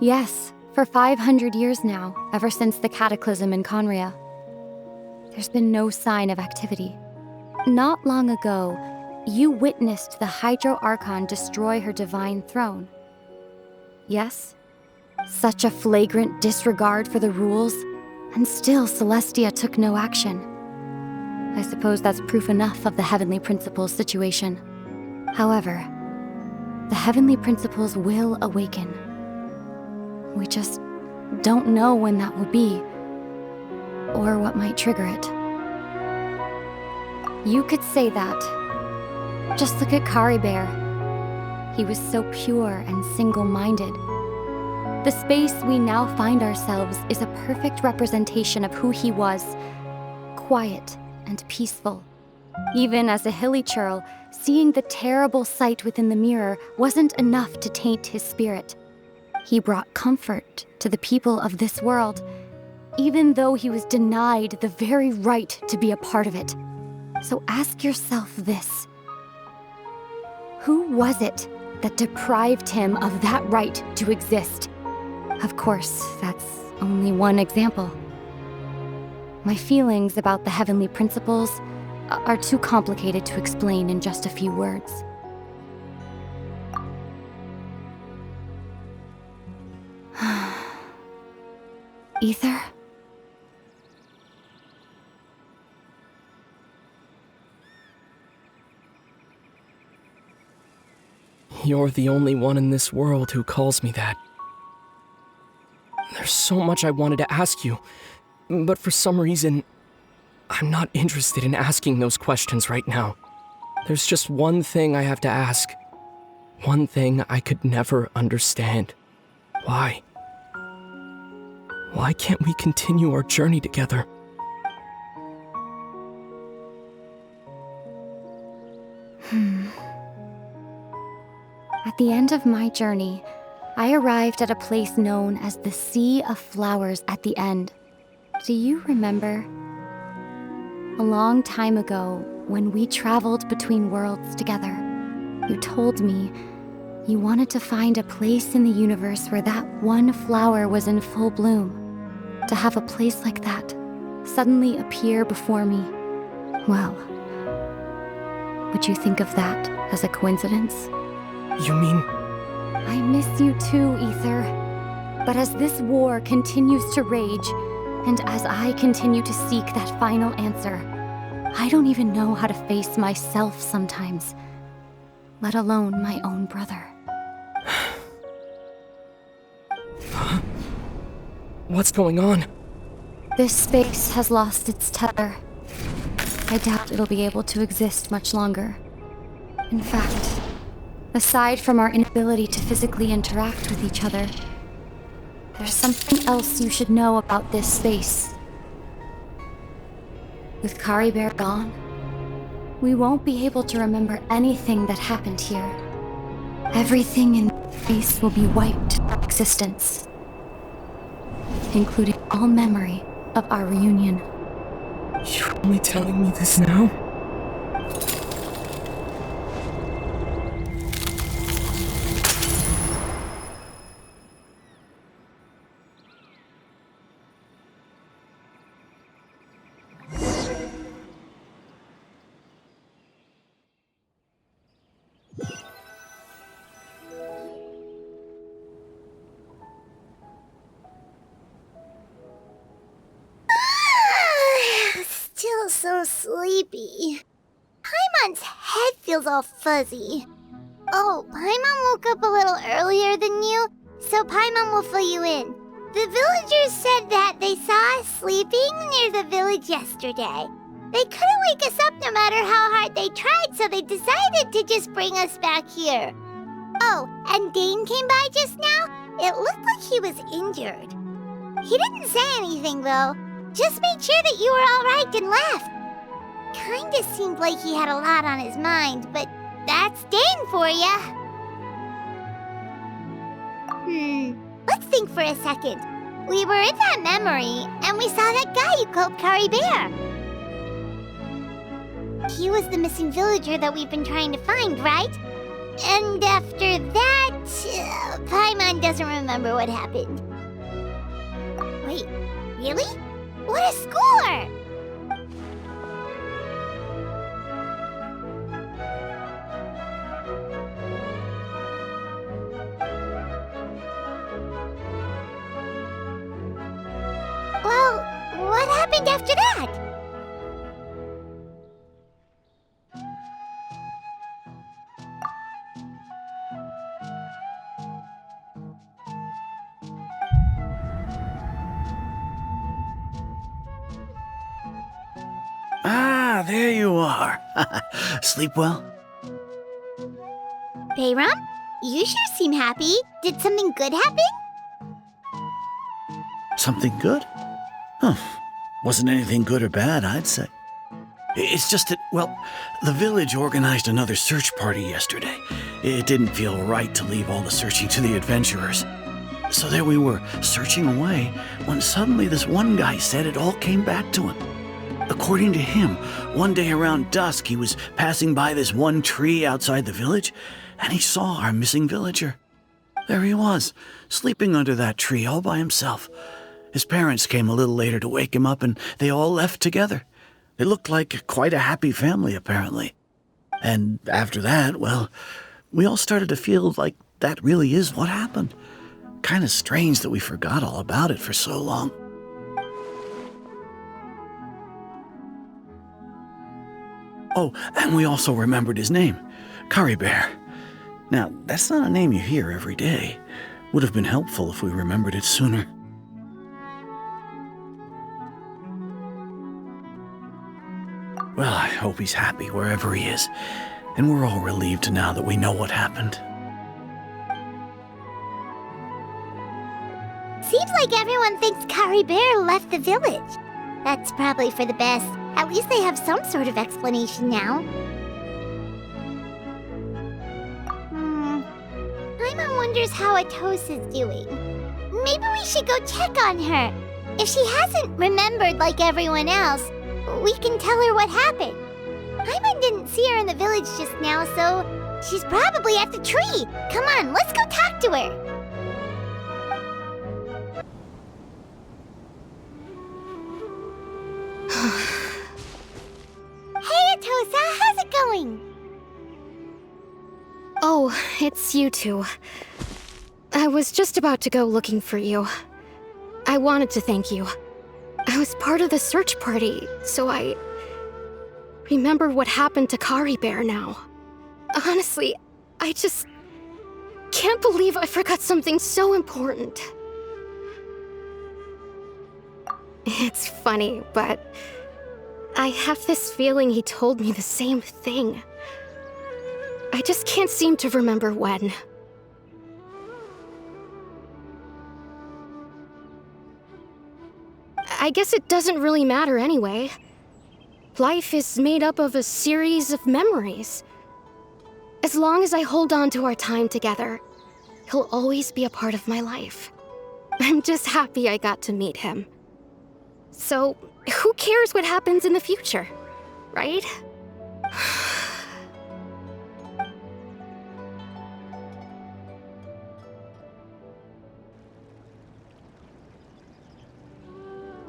Yes, for 500 years now, ever since the cataclysm in Conria, there's been no sign of activity. Not long ago, you witnessed the Hydro Archon destroy her divine throne. Yes? Such a flagrant disregard for the rules, and still Celestia took no action. I suppose that's proof enough of the Heavenly Principles situation. However, the Heavenly Principles will awaken. We just don't know when that will be, or what might trigger it. You could say that. Just look at Kari Bear. He was so pure and single-minded. The space we now find ourselves is a perfect representation of who he was. Quiet and peaceful. Even as a hilly churl, seeing the terrible sight within the mirror wasn't enough to taint his spirit. He brought comfort to the people of this world, even though he was denied the very right to be a part of it. So ask yourself this. Who was it that deprived him of that right to exist? Of course, that's only one example. My feelings about the heavenly principles are too complicated to explain in just a few words. Ether? You're the only one in this world who calls me that. There's so much I wanted to ask you, but for some reason, I'm not interested in asking those questions right now. There's just one thing I have to ask. One thing I could never understand. Why? Why can't we continue our journey together? At the end of my journey, I arrived at a place known as the Sea of Flowers at the end. Do you remember? A long time ago, when we traveled between worlds together, you told me you wanted to find a place in the universe where that one flower was in full bloom. To have a place like that suddenly appear before me. Well, would you think of that as a coincidence? You mean... I miss you too, Ether. But as this war continues to rage, and as I continue to seek that final answer, I don't even know how to face myself sometimes, let alone my own brother. What's going on? This space has lost its tether. I doubt it'll be able to exist much longer. In fact, aside from our inability to physically interact with each other, there's something else you should know about this space. With Kari Bear gone, we won't be able to remember anything that happened here. Everything in space will be wiped from existence, including all memory of our reunion. You're only telling me this now? so sleepy. Paimon's head feels all fuzzy. Oh, Paimon woke up a little earlier than you, so Paimon will fill you in. The villagers said that they saw us sleeping near the village yesterday. They couldn't wake us up no matter how hard they tried, so they decided to just bring us back here. Oh, and Dane came by just now. It looked like he was injured. He didn't say anything, though. Just made sure that you were all right and left. Kinda seemed like he had a lot on his mind, but that's Dane for ya. Let's think for a second. We were in that memory, and we saw that guy you called Kari Bear. He was the missing villager that we've been trying to find, right? And after that, Paimon doesn't remember what happened. Wait, really? What a score! Well, what happened after that? Ah, there you are. Sleep well? Bayram, you sure seem happy. Did something good happen? Something good? Huh. Wasn't anything good or bad, I'd say. It's just that, well, the village organized another search party yesterday. It didn't feel right to leave all the searching to the adventurers. So there we were, searching away, when suddenly this one guy said it all came back to him. According to him, one day around dusk, he was passing by this one tree outside the village, and he saw our missing villager. There he was, sleeping under that tree all by himself. His parents came a little later to wake him up, and they all left together. They looked like quite a happy family, apparently. And after that, well, we all started to feel like that really is what happened. Kind of strange that we forgot all about it for so long. Oh, and we also remembered his name, Kari Bear. Now, that's not a name you hear every day. Would have been helpful if we remembered it sooner. Well, I hope he's happy wherever he is, and we're all relieved now that we know what happened. Seems like everyone thinks Kari Bear left the village. That's probably for the best. At least they have some sort of explanation now. Paimon wonders how Atos is doing. Maybe we should go check on her. If she hasn't remembered like everyone else, we can tell her what happened. Paimon didn't see her in the village just now, so she's probably at the tree. Come on, let's go talk to her. Hey, Atosa, how's it going? Oh, it's you two. I was just about to go looking for you. I wanted to thank you. I was part of the search party, so I remember what happened to Kari Bear now. Honestly, I just can't believe I forgot something so important. It's funny, but I have this feeling he told me the same thing. I just can't seem to remember when. I guess it doesn't really matter anyway. Life is made up of a series of memories. As long as I hold on to our time together, he'll always be a part of my life. I'm just happy I got to meet him. So, who cares what happens in the future, right?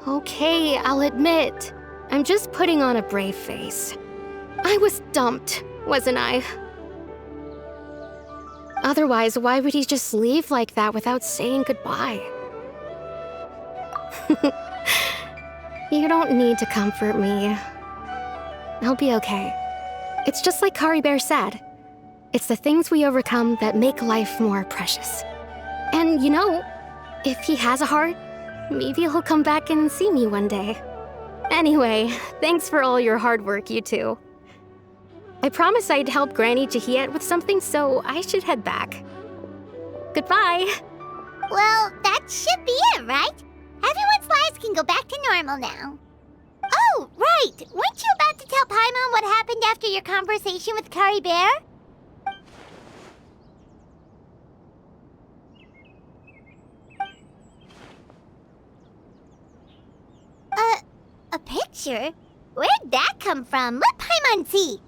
Okay, I'll admit, I'm just putting on a brave face. I was dumped, wasn't I? Otherwise, why would he just leave like that without saying goodbye? You don't need to comfort me. I'll be okay. It's just like Kari Bear said. It's the things we overcome that make life more precious. And you know, if he has a heart, maybe he'll come back and see me one day. Anyway, thanks for all your hard work, you two. I promised I'd help Granny Jahiet with something, so I should head back. Goodbye! Well, that should be it, right? Everyone's lives can go back to normal now. Oh, right! Weren't you about to tell Paimon what happened after your conversation with Kari Bear? A picture? Where'd that come from? Let Paimon see!